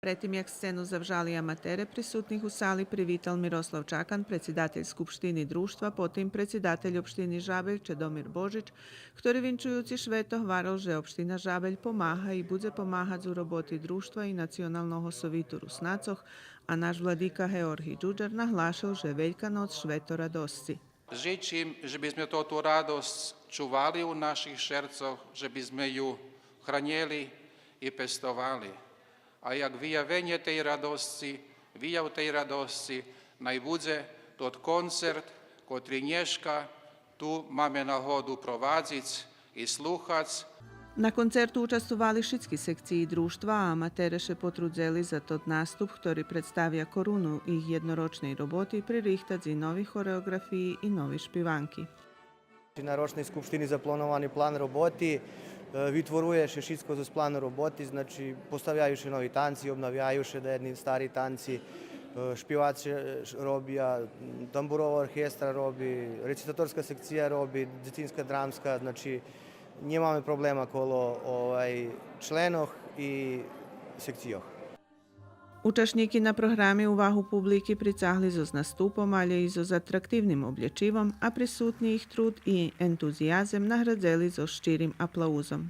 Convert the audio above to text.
Pretim jak scenu zavžali amatere prisutnih u sali privital Miroslav Čakan, predsjedatelj Skupštini društva, potim predsjedatelj opštini Žabelj Čedomir Božić, ktorý vinčujući šveto hvaral, že opština Žabelj pomáha i budze pomahať u roboti društva i nacionalnog sovitu Rusnacoh, a naš vladika Georgij Đuđar nahlášal, že Veľká noc šveto radosci. Žečím, že by sme túto radosť čuvali u našich šercoch, že by sme ju hranili i pestovali. A jak vyjavenie tej radosti, vyjav tej radosti, najbudze tot koncert, kotri nješka, tu máme nahodu provadzic i sluhac. Na koncertu učestvovali šitski sekciji društva, a amatereše potrudzeli za tot nastup, ktorý predstavlja korunu ich jednoročnej roboti, pririhtadzi novi choreografiji i novi špivanki. Na ročnej skupštini zaplanovani plan roboti, vytvoruje še šitsko za plan roboti, znači postavljaju še novi tanci, obnavljaju še jedni stari tanci, špivači robija, tamburova orkestra robi, recitatorska sekcija robi, djetinska dramska, znači nemamo problema kolo členoh i sekcijoh. Učašniki na programi uvahu publiki pricahli zo z nastupom, ali i zo z atraktivnim oblječivom, a prisutni ih trud i entuzijazem nahradzeli zo ščirim aplauzom.